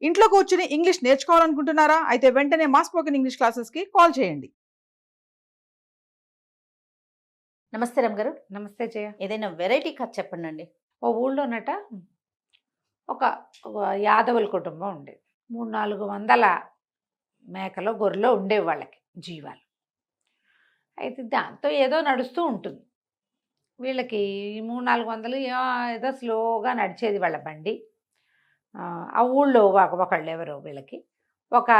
ఇంట్లో కూర్చుని ఇంగ్లీష్ నేర్చుకోవాలనుకుంటున్నారా? అయితే వెంటనే మా స్పోకెన్ ఇంగ్లీష్ క్లాసెస్‌కి కాల్ చేయండి. నమస్తే రమ్ గారు. నమస్తే జయ. ఏదైనా వెరైటీ కథ చెప్పండండి. ఓ ఊళ్ళోనట ఒక ఒక యాదవుల కుటుంబం ఉండేది. 300-400 మేకలు గొర్రెలు ఉండేవి వాళ్ళకి జీవాలు. అయితే దాంతో ఏదో నడుస్తూ ఉంటుంది. వీళ్ళకి ఈ 300-400 ఏదో స్లోగా నడిచేది వాళ్ళ బండి. ఆ ఊళ్ళో ఒకళ్ళు ఎవరో వీళ్ళకి ఒక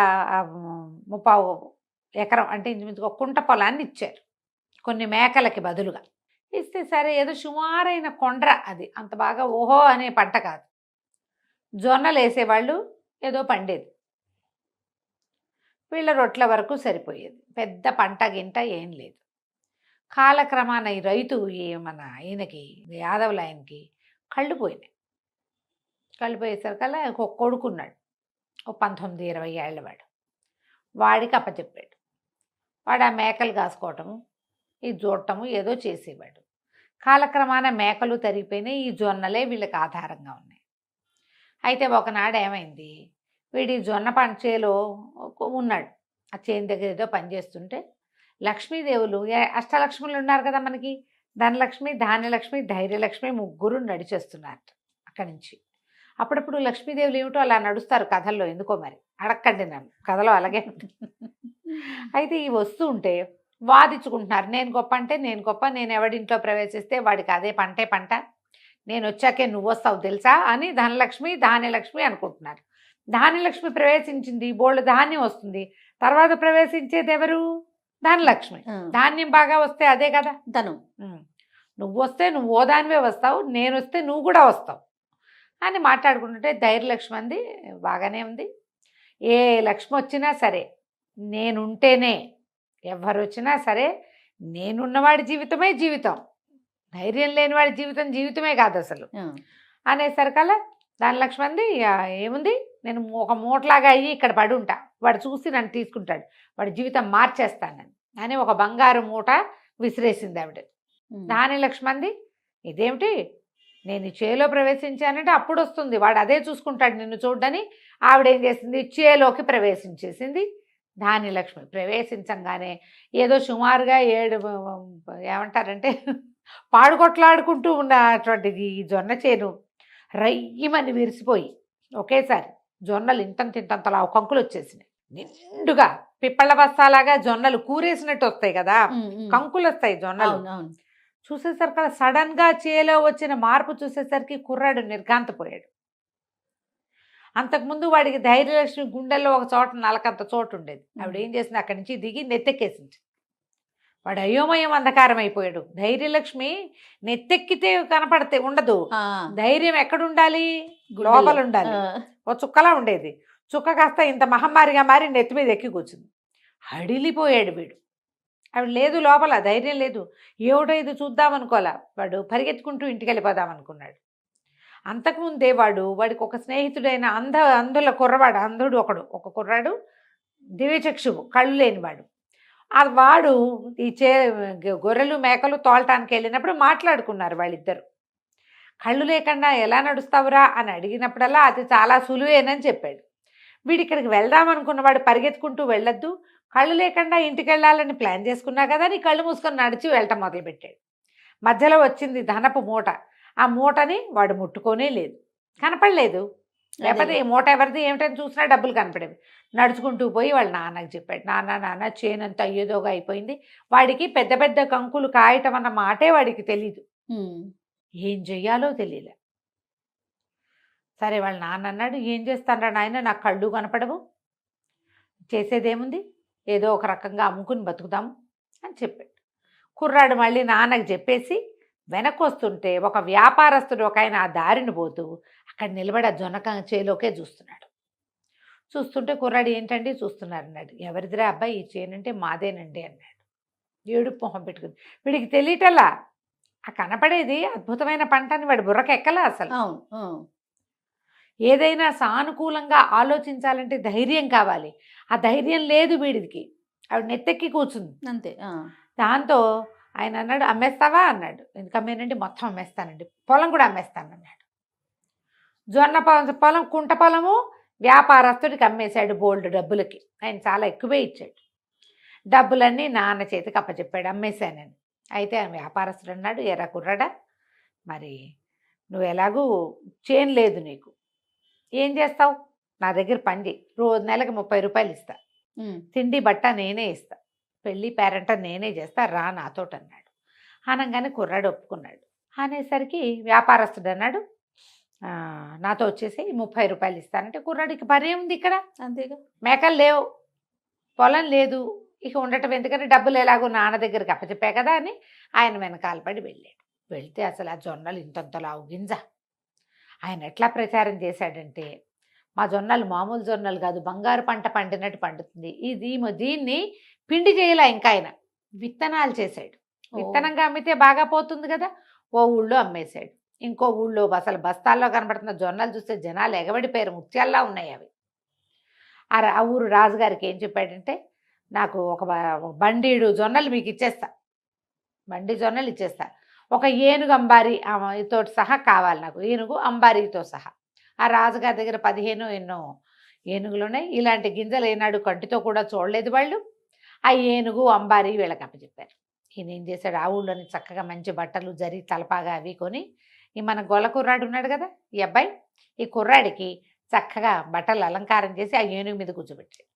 30 ఎకరం అంటే ఇంచుమించుగా ఒక కుంట పొలాన్ని ఇచ్చారు కొన్ని మేకలకి బదులుగా. ఇస్తే సరే ఏదో సుమారైన కొండ్ర, అది అంత బాగా ఓహో అనే పంట కాదు. జొన్నలు వేసేవాళ్ళు, ఏదో పండేది. వీళ్ళ రొట్ల వరకు సరిపోయేది, పెద్ద పంట గింట ఏం లేదు. కాలక్రమాన ఈ రైతు మన ఆయనకి, యాదవుల ఆయనకి కళ్ళు పోయినాయి. కళ్ళు పోయేసరికల్లా ఒక కొడుకున్నాడు, ఓ 19-20 ఏళ్ళ వాడు. వాడికి అప్పచెప్పాడు. వాడు ఆ మేకలు కాసుకోవటము, ఈ చూడటము ఏదో చేసేవాడు. కాలక్రమాన మేకలు తరిగిపోయినాయి, ఈ జొన్నలే వీళ్ళకి ఆధారంగా ఉన్నాయి. అయితే ఒకనాడు ఏమైంది, వీడి జొన్న పంట చేలో ఉన్నాడు. ఆ చేను దగ్గర ఏదో పనిచేస్తుంటే లక్ష్మీదేవులు, అష్టలక్ష్ములు ఉన్నారు కదా మనకి, ధనలక్ష్మి, ధాన్యలక్ష్మి, ధైర్యలక్ష్మి ముగ్గురు నడిచేస్తున్నారు అక్కడి నుంచి. అప్పుడప్పుడు లక్ష్మీదేవులు ఏమిటో అలా నడుస్తారు కథల్లో, ఎందుకో మరి అడక్కండి నన్ను, కథలో అలాగే ఉంటుంది. అయితే ఈ వస్తూ ఉంటే వాదించుకుంటున్నారు, నేను గొప్ప అంటే నేను గొప్ప, నేను ఎవడింట్లో ప్రవేశిస్తే వాడికి అదే పంటే పంట, నేను వచ్చాకే నువ్వు వస్తావు తెలుసా అని ధనలక్ష్మి ధాన్యలక్ష్మి అనుకుంటున్నారు. ధాన్యలక్ష్మి ప్రవేశించింది, బోళ్ళు ధాన్యం వస్తుంది. తర్వాత ప్రవేశించేది ఎవరు? ధనలక్ష్మి. ధాన్యం బాగా వస్తే అదే కదా ధనం. నువ్వు వస్తే నువ్వు ఓ దానివే వస్తావు, నేను వస్తే నువ్వు కూడా వస్తావు అని మాట్లాడుకుంటుంటే ధైర్యలక్ష్మి అంది, బాగానే ఉంది, ఏ లక్ష్మి వచ్చినా సరే నేనుంటేనే, ఎవరు వచ్చినా సరే నేనున్నవాడి జీవితమే జీవితం, ధైర్యం లేనివాడి జీవితం జీవితమే కాదు అసలు అనేసరికల్లా ధనలక్ష్మి అంది, ఏముంది, నేను ఒక మూటలాగా అయ్యి ఇక్కడ పడి ఉంటా, వాడు చూసి నన్ను తీసుకుంటాడు, వాడి జీవితం మార్చేస్తానని అని ఒక బంగారు మూట విసిరేసింది ఆవిడ. ధాన్యలక్ష్మి అంది, ఇదేమిటి, నేను చేలో ప్రవేశించానంటే అప్పుడు వస్తుంది, వాడు అదే చూసుకుంటాడు నిన్ను చూడని ఆవిడేం చేసింది, చేలోకి ప్రవేశించేసింది. ధాన్యలక్ష్మి ప్రవేశించంగానే ఏదో సుమారుగా 7 ఏమంటారంటే పాడుకొట్లాడుకుంటూ ఉన్నటువంటిది ఈ జొన్న చేను రయ్యమని విరిసిపోయి ఒకేసారి జొన్నలు ఇంతంతలా కంకులు వచ్చేసినాయి. నిండుగా పిప్పళ్ళ బస్తాలాగా జొన్నలు కూరేసినట్టు వస్తాయి కదా, కంకులు వస్తాయి జొన్నలు. చూసేసరికి సడన్గా చేలో వచ్చిన మార్పు చూసేసరికి కుర్రాడు నిర్ఘాంతపోయాడు. అంతకుముందు వాడికి ధైర్యలక్ష్మి గుండెల్లో ఒక చోట నలకంత చోటు ఉండేది. ఆవిడ ఏం చేసింది, అక్కడి నుంచి దిగి నెత్తెక్కేసింది. వాడు అయోమయం అంధకారం అయిపోయాడు. ధైర్యలక్ష్మి నెత్తెక్కితే కనపడితే ఉండదు, ధైర్యం ఎక్కడుండాలి, లోపల ఉండాలి. ఓ చుక్కలా ఉండేది, చుక్క కాస్త ఇంత మహమ్మారిగా మారి నెత్తి మీద ఎక్కి కూర్చుంది. హడిలిపోయాడు వీడు. ఆవిడ లేదు లోపల, ధైర్యం లేదు. ఏమిటో ఇది చూద్దామనుకోలే, వాడు పరిగెత్తుకుంటూ ఇంటికి వెళ్ళిపోదామనుకున్నాడు. అంతకుముందే వాడికి ఒక స్నేహితుడైన అంధుల కుర్రవాడు, అంధుడు ఒక కుర్రాడు, దివ్యచక్షువు, కళ్ళు లేనివాడు. వాడు ఈ గొర్రెలు మేకలు తోలటానికి వెళ్ళినప్పుడు మాట్లాడుకున్నారు వాళ్ళిద్దరు. కళ్ళు లేకుండా ఎలా నడుస్తావురా అని అడిగినప్పుడల్లా అది చాలా సులువేనని చెప్పాడు. వీడిక్కడికి వెళ్దామనుకున్నవాడు పరిగెత్తుకుంటూ వెళ్ళొద్దు, కళ్ళు లేకుండా ఇంటికి వెళ్ళాలని ప్లాన్ చేసుకున్నా కదా అని కళ్ళు మూసుకొని నడిచి వెళ్ళటం మొదలుపెట్టాడు. మధ్యలో వచ్చింది ధనపు మూట. ఆ మూటని వాడు ముట్టుకోనే లేదు, కనపడలేదు. లేకపోతే ఈ మూట ఎవరిది ఏమిటని చూసినా డబ్బులు కనపడేవి. నడుచుకుంటూ పోయి వాళ్ళ నాన్నకి చెప్పాడు, నాన్న చేనంతా ఏదోగా అయిపోయింది, వాడికి పెద్ద పెద్ద కంకులు కాయటం అన్న మాటే వాడికి తెలీదు, ఏం చెయ్యాలో తెలియలే. సరే వాళ్ళ నాన్న అన్నాడు, ఏం చేస్తానరా నాయన, నాకు కళ్ళు కనపడవు, చేసేదేముంది, ఏదో ఒక రకంగా అమ్ముకుని బతుకుదాము అని చెప్పాడు. కుర్రాడు మళ్ళీ నాన్నకి చెప్పేసి వెనక్కి వస్తుంటే ఒక వ్యాపారస్తుడు ఒక ఆయన ఆ దారిని పోతూ అక్కడ నిలబడి ఆ జొన్నక చేలోకే చూస్తున్నాడు. చూస్తుంటే కుర్రాడు, ఏంటండి చూస్తున్నారు అన్నాడు. ఎవరిదిరా అబ్బాయి, ఈ చేనంటే మాదేనండి అన్నాడు. ఏడుపు మొహం పెట్టుకుని. వీడికి తెలియటల్లా ఆ కనపడేది అద్భుతమైన పంట అని వాడి బుర్రకెక్కలా అసలు. ఏదైనా సానుకూలంగా ఆలోచించాలంటే ధైర్యం కావాలి, ఆ ధైర్యం లేదు వీడికి. ఆవిడ నెత్తెక్కి కూర్చుంది అంతే. దాంతో ఆయన అన్నాడు, అమ్మేస్తావా అన్నాడు. ఎందుకు అమ్మేనండి, మొత్తం అమ్మేస్తానండి, పొలం కూడా అమ్మేస్తాను అన్నాడు. జొన్న పొలం, కుంట పొలము, వ్యాపారస్తుడికి అమ్మేశాడు బోల్డ్ డబ్బులకి. ఆయన చాలా ఎక్కువే ఇచ్చాడు. డబ్బులన్నీ నాన్న చేతికి అప్పచెప్పాడు అమ్మేశానని. అయితే ఆ వ్యాపారస్తుడు అన్నాడు, ఎరా కుర్రాడా, మరి నువ్వు ఎలాగూ చేను లేదు నీకు, ఏం చేస్తావు, నా దగ్గర పని చేయి, రోజు నెలకు 30 రూపాయలు ఇస్తా, తిండి బట్ట నేనే ఇస్తా, పెళ్ళి పేరంట నేనే చేస్తా, రా నాతోటి అన్నాడు. అనగానే కుర్రాడు ఒప్పుకున్నాడు. అనేసరికి వ్యాపారస్తుడు అన్నాడు, నాతో వచ్చేసి 30 రూపాయలు ఇస్తానంటే కుర్రాడికి పని ఏముంది ఇక్కడ, అంతేగా, మేకలు లేవు, పొలం లేదు, ఇక ఉండటం ఎందుకంటే డబ్బులు ఎలాగో నాన్న దగ్గరికి అప్పచెప్పా కదా అని ఆయన వెనకాల పడి వెళ్ళాడు. వెళ్తే అసలు ఆ జొన్నలు ఇంతంతలావు గింజ. ఆయన ఎట్లా ప్రచారం చేశాడంటే, మా జొన్నలు మామూలు జొన్నలు కాదు, బంగారు పంట పండినట్టు పండుతుంది, దీన్ని పిండి చేయాల, ఇంకా ఆయన విత్తనాలు చేశాడు. విత్తనంగా అమ్మితే బాగా పోతుంది కదా, ఓ ఊళ్ళో అమ్మేశాడు. ఇంకో ఊళ్ళో అసలు బస్తాల్లో కనబడుతున్న జొన్నలు చూస్తే జనాలు ఎగబడిపోయారు, ముత్యాల్లా ఉన్నాయి అవి. ఆ ఊరు రాజుగారికి ఏం చెప్పాడంటే, నాకు ఒక బండీడు జొన్నలు మీకు ఇచ్చేస్తా, బండి జొన్నలు ఇచ్చేస్తా, ఒక ఏనుగు అంబారీ తోటి సహా కావాలి నాకు, ఏనుగు అంబారీతో సహా. ఆ రాజుగారి దగ్గర 15 ఎన్నో ఏనుగులు ఉన్నాయి. ఇలాంటి గింజలు ఏనాడు కంటితో కూడా చూడలేదు వాళ్ళు. ఆ ఏనుగు అంబారీ వీళ్ళకి అప్పచెప్పారు. ఈయన ఏం చేశాడు, ఆ ఊళ్ళోని చక్కగా మంచి బట్టలు జరి తలపాగా అవి కొని, ఈ మన గొల్ల కుర్రాడు ఉన్నాడు కదా ఈ అబ్బాయి, ఈ కుర్రాడికి చక్కగా బట్టలు అలంకారం చేసి ఆ ఏనుగు మీద కూర్చోబెట్టాడు.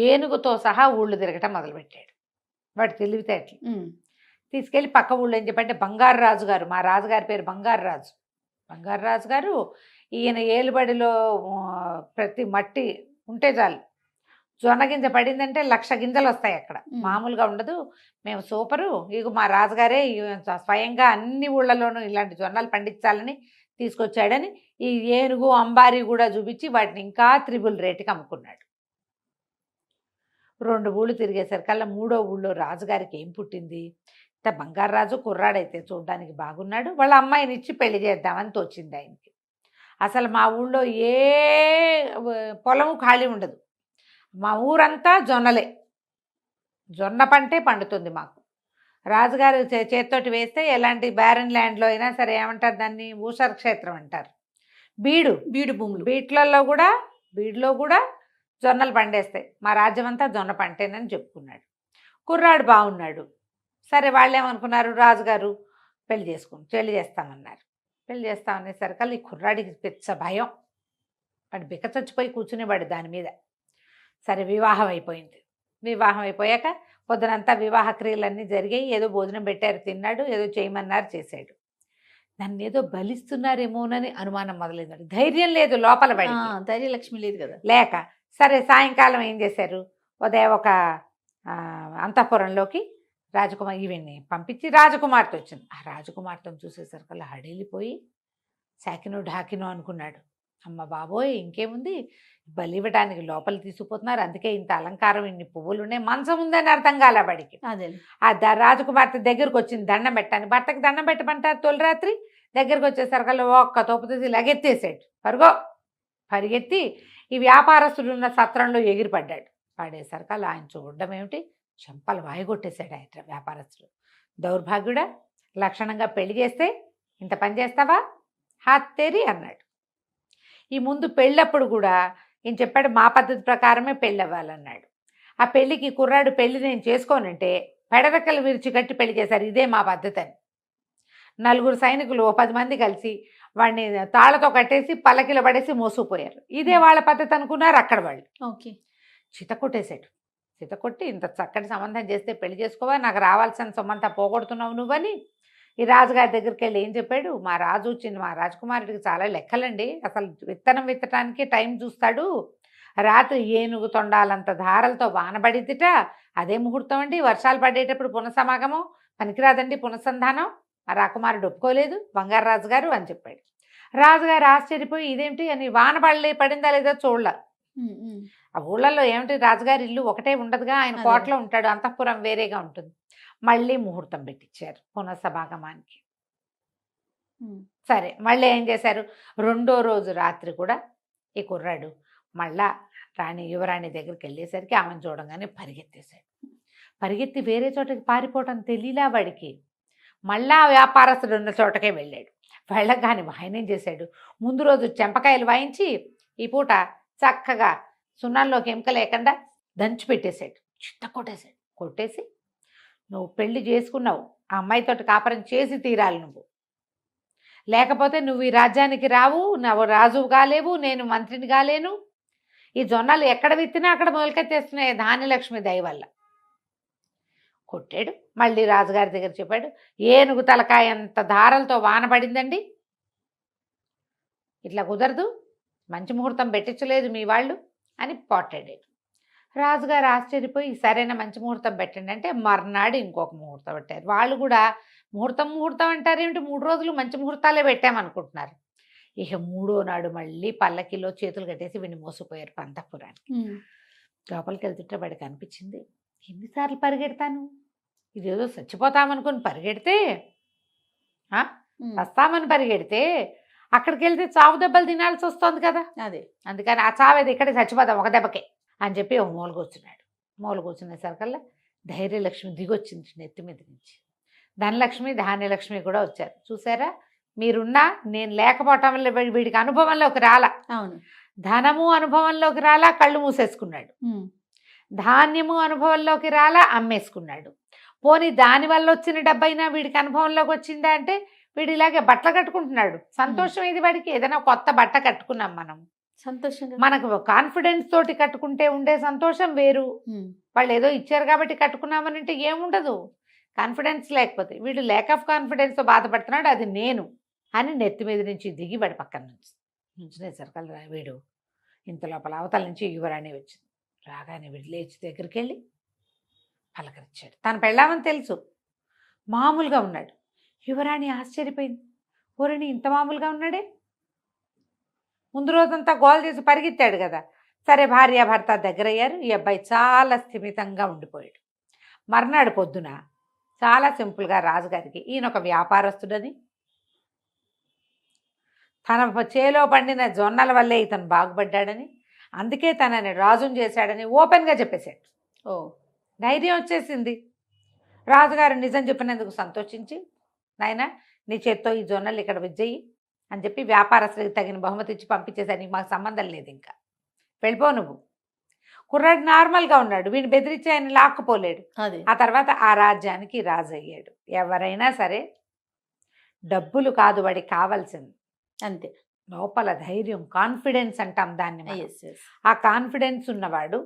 ఏనుగుతో సహా ఊళ్ళు తిరగటం మొదలుపెట్టాడు. వాడు తెలివితేటలు. తీసుకెళ్ళి పక్క ఊళ్ళో ఏం చెప్పంటే, బంగారు రాజు గారు, మా రాజుగారి పేరు బంగారు రాజు, బంగారు రాజు గారు, ఈయన ఏలుబడిలో ప్రతి మట్టి ఉంటే చాలు, జొన్న గింజ పడిందంటే 1,00,000 గింజలు వస్తాయి అక్కడ, మామూలుగా ఉండదు, మేము సూపరు, ఇక మా రాజుగారే స్వయంగా అన్ని ఊళ్ళలోనూ ఇలాంటి జొన్నలు పండించాలని తీసుకొచ్చాడని ఈ ఏనుగు అంబారీ కూడా చూపించి వాటిని ఇంకా 3 రేటుకి అమ్ముకున్నాడు. 2 ఊళ్ళు తిరిగేసరికల్లా 3వ ఊళ్ళో రాజుగారికి ఏం పుట్టింది, బంగారు రాజు కుర్రాడైతే చూడడానికి బాగున్నాడు, వాళ్ళ అమ్మాయిని ఇచ్చి పెళ్లి చేద్దామని తోచింది ఆయనకి. అసలు మా ఊళ్ళో ఏ పొలము ఖాళీ ఉండదు, మా ఊరంతా జొన్నలే, జొన్న పంటే పండుతుంది మాకు. రాజుగారు చేత్తోటి వేస్తే ఎలాంటి బ్యారన్ ల్యాండ్లో అయినా సరే ఏమంటారు దాన్ని, ఊషర క్షేత్రం అంటారు, బీడు భూములు, బీడులో కూడా జొన్నలు పండేస్తాయి, మా రాజ్యం అంతా జొన్న పంటేనని చెప్పుకున్నాడు. కుర్రాడు బాగున్నాడు. సరే వాళ్ళు ఏమనుకున్నారు, రాజుగారు పెళ్లి చేస్తామన్నారు. పెళ్లి చేస్తామనేసరికల్లా ఈ కుర్రాడికి పెద్ద భయం, వాడు బిక్క చచ్చిపోయి కూర్చునేవాడు దాని మీద. సరే వివాహం అయిపోయింది. వివాహం అయిపోయాక పొద్దునంతా వివాహ క్రియలన్నీ జరిగాయి, ఏదో భోజనం పెట్టారు, తిన్నాడు, ఏదో చేయమన్నారు చేశాడు. నన్ను ఏదో బలిస్తున్నారేమోనని అనుమానం మొదలైంది. ధైర్యం లేదు లోపల, ధైర్యలక్ష్మి లేదు కదా, లేక సరే సాయంకాలం ఏం చేశారు, ఉదయం ఒక అంతఃపురంలోకి ఈవిని పంపించి రాజకుమార్తె వచ్చింది. ఆ రాజకుమార్తెను చూసేసరికల్లా హడేలిపోయి సాకినో ఢాకినో అనుకున్నాడు. అమ్మ బాబోయ్, ఇంకేముంది, బలి ఇవ్వడానికి లోపల తీసుకుపోతున్నారు, అందుకే ఇంత అలంకారం, ఇన్ని పువ్వులు ఉన్నాయి, మంచం ఉందని అర్థం కాలే వాడికి. ఆ రాజకుమార్తె దగ్గరకు వచ్చింది దండం పెట్టాను, భర్తకి దండం పెట్టమంటారు తొలి రాత్రి. దగ్గరకు వచ్చేసరికల్లా ఒక్క తోపు తీసి లగెత్తేసాడు, పరిగెత్తి ఈ వ్యాపారస్తుడు ఉన్న సత్రంలో ఎగిరిపడ్డాడు. పడేసరికల్లా ఆయన చూడడం ఏమిటి, చెంపలు వాయిగొట్టేశాడు ఆయన వ్యాపారస్తుడు. దౌర్భాగ్యుడా, లక్షణంగా పెళ్లి చేస్తే ఇంత పని చేస్తావా, హాత్తేరి అన్నాడు. ఈ ముందు పెళ్ళప్పుడు కూడా ఈయన చెప్పాడు, మా పద్ధతి ప్రకారమే పెళ్ళి అవ్వాలన్నాడు. ఆ పెళ్ళికి కుర్రాడు పెళ్ళి నేను చేసుకోనంటే పెడరెక్కలు విరిచి కట్టి పెళ్లి చేశారు, ఇదే మా పద్ధతి అని. 4 సైనికులు 10 మంది కలిసి వాడిని తాళ్లతో కట్టేసి పల్లకిలో పడేసి మోసుకుపోయారు. ఇదే వాళ్ళ పద్ధతి అనుకున్నారు అక్కడ వాళ్ళు. చితకొట్టేశాడు. చితకొట్టి, ఇంత చక్కటి సంబంధం చేస్తే పెళ్లి చేసుకోవా, నాకు రావాల్సిన సొమ్మంతా పోగొడుతున్నావు నువ్వని ఈ రాజుగారి దగ్గరికి వెళ్ళి ఏం చెప్పాడు, మా రాజకుమారుడికి చాలా లెక్కలండి, అసలు విత్తనం విత్తటానికి టైం చూస్తాడు, రాత్రి ఏనుగు తొండాలంత ధారలతో వానబడిద్దిట, అదే ముహూర్తం అండి, వర్షాలు పడేటప్పుడు పునఃసమాగమం పనికిరాదండి, పునఃసంధానం ఆ రాకుమారుడు ఒప్పుకోలేదు బంగారు రాజుగారు అని చెప్పాడు. రాజుగారు ఆశ్చర్యపోయి ఇదేమిటి అని, వాన పడిందా లేదో చూడలే. ఆ ఊళ్ళల్లో ఏమిటి, రాజుగారి ఇల్లు ఒకటే ఉండదుగా, ఆయన కోటలో ఉంటాడు, అంతఃపురం వేరేగా ఉంటుంది. మళ్ళీ ముహూర్తం పెట్టించారు పునఃసమాగమానికి. సరే మళ్ళీ ఏం చేశారు, 2వ రోజు రాత్రి కూడా ఈ కుర్రాడు మళ్ళా యువరాణి దగ్గరికి వెళ్ళేసరికి ఆమెను చూడంగానే పరిగెత్తి వేరే చోటకి పారిపోవటం తెలియలా వాడికి. మళ్ళా వ్యాపారస్తుడు ఉన్న చోటకే వెళ్ళాడు. వెళ్ళగానే ఆయన ఏం చేశాడు, ముందు రోజు చెంపకాయలు వాయించి ఈ పూట చక్కగా సున్నంలోకి ఎముక లేకుండా దంచి పెట్టేశాడు, చిత్త కొట్టేశాడు. కొట్టేసి నువ్వు పెళ్లి చేసుకున్నావు, ఆ అమ్మాయితోటి కాపురం చేసి తీరాలి నువ్వు, లేకపోతే నువ్వు ఈ రాజ్యానికి రావు, నువ్వు రాజువు కాలేవు, నేను మంత్రిని కాలేను. ఈ జొన్నలు ఎక్కడ విత్తినా అక్కడ మొలకెత్తేస్తున్నాయి ధాన్యలక్ష్మి దయ వల్ల. కొట్టాడు. మళ్ళీ రాజుగారి దగ్గర చెప్పాడు, ఏనుగు తలకాయ అంత దారలతో వాన పడిందండి, ఇట్లా కుదరదు, మంచి ముహూర్తం పెట్టించలేదు మీ వాళ్ళు అని పోట్లాడాడు. రాజుగారు ఆశ్చర్యపోయి సరైన మంచి ముహూర్తం పెట్టండి అంటే మర్నాడు ఇంకొక ముహూర్తం పెట్టారు. వాళ్ళు కూడా ముహూర్తం అంటారు ఏమిటి, 3 రోజులు మంచి ముహూర్తాలే పెట్టామనుకుంటున్నారు. ఇక 3వ నాడు మళ్ళీ పల్లకిలో చేతులు కట్టేసి వీడిని మోసిపోయారు పంతపురానికి. లోపలికి వెళ్తుంటే వాడికి అనిపించింది, ఎన్నిసార్లు పరిగెడతాను, ఇదేదో చచ్చిపోతామనుకుని పరిగెడితే, వస్తామని పరిగెడితే అక్కడికి వెళ్తే చావు దెబ్బలు తినాల్సి వస్తుంది కదా, అదే అందుకని ఆ చావేది ఇక్కడే చచ్చిపోతాం ఒక దెబ్బకే అని చెప్పి ఒక మూల కూర్చున్నాడు. మూల కూర్చునేసరికల్లా ధైర్యలక్ష్మి దిగొచ్చింది నెత్తి మీద నుంచి. ధనలక్ష్మి ధాన్యలక్ష్మి కూడా వచ్చారు. చూసారా, మీరున్నా నేను లేకపోవటం వల్ల వీడికి అనుభవంలోకి రాలా, అవును, ధనము అనుభవంలోకి రాలా, కళ్ళు మూసేసుకున్నాడు. ధాన్యము అనుభవంలోకి రాలా, అమ్మేసుకున్నాడు. పోనీ దానివల్ల వచ్చిన డబ్బైనా వీడికి అనుభవంలోకి వచ్చిందా అంటే వీడు ఇలాగే బట్టలు కట్టుకుంటున్నాడు. సంతోషం ఇది వాడికి, ఏదైనా కొత్త బట్ట కట్టుకున్నాం మనం, సంతోషంగా మనకు కాన్ఫిడెన్స్ తోటి కట్టుకుంటే ఉండే సంతోషం వేరు. వాళ్ళు ఏదో ఇచ్చారు కాబట్టి కట్టుకున్నామని అంటే ఏముండదు, కాన్ఫిడెన్స్ లేకపోతే. వీడు ల్యాక్ ఆఫ్ కాన్ఫిడెన్స్తో బాధపడుతున్నాడు, అది నేను అని నెత్తి మీద నుంచి దిగి వాడి పక్కన నుంచునేసరికల్లా వీడు ఇంత లోపల అవతల నుంచి యువరాణి వచ్చింది. రాగానే వీడు లేచి దగ్గరికి వెళ్ళి పలకరించాడు. తను పెళ్ళామని తెలుసు, మామూలుగా ఉన్నాడు. యువరాణి ఆశ్చర్యపోయింది, ఊరిని ఇంత మామూలుగా ఉన్నాడే, ముందు రోజంతా గోల్ చేసి పరిగెత్తాడు కదా. సరే భార్యాభర్త దగ్గరయ్యారు. ఈ అబ్బాయి చాలా స్థిమితంగా ఉండిపోయాడు. మర్నాడు పొద్దున చాలా సింపుల్గా రాజుగారికి ఈయన ఒక వ్యాపారస్తుడని, తన చేలో పండిన జొన్నల వల్లే ఇతను బాగుపడ్డాడని, అందుకే తనని రాజుని చేశాడని ఓపెన్గా చెప్పేశాడు. ధైర్యం వచ్చేసింది. రాజుగారు నిజం చెప్పినందుకు సంతోషించి, నాయనా నీ చేత్తో ఈ జొన్నలు ఇక్కడ విజ్జయి అని చెప్పి వ్యాపారస్తుడికి తగిన బహుమతి ఇచ్చి పంపించేశాడు. నీకు మాకు సంబంధం లేదు, ఇంకా వెళ్ళిపో నువ్వు. కుర్రాడు నార్మల్గా ఉన్నాడు, వీడిని బెదిరించి ఆయన లాక్కుపోలేడు. ఆ తర్వాత ఆ రాజ్యానికి రాజు అయ్యాడు. ఎవరైనా సరే డబ్బులు కాదు వాడికి కావాల్సింది, అంతే, లోపల ధైర్యం, కాన్ఫిడెన్స్ అంటాం దాన్ని. ఆ కాన్ఫిడెన్స్ ఉన్నవాడు,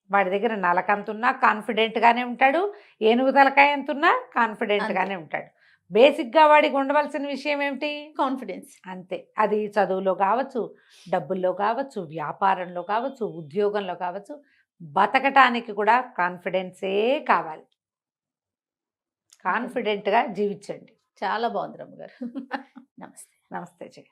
వాడి దగ్గర నలకంతున్నా కాన్ఫిడెంట్గానే ఉంటాడు, ఏనుగు తలకాయ ఎంతున్నా కాన్ఫిడెంట్గానే ఉంటాడు. బేసిక్గా వాడికి ఉండవలసిన విషయం ఏమిటి, కాన్ఫిడెన్స్, అంతే. అది చదువులో కావచ్చు, డబ్బుల్లో కావచ్చు, వ్యాపారంలో కావచ్చు, ఉద్యోగంలో కావచ్చు, బతకటానికి కూడా కాన్ఫిడెన్సే కావాలి. కాన్ఫిడెంట్గా జీవించండి. చాలా బాగుంది రమ్మ గారు. నమస్తే. నమస్తే జయ.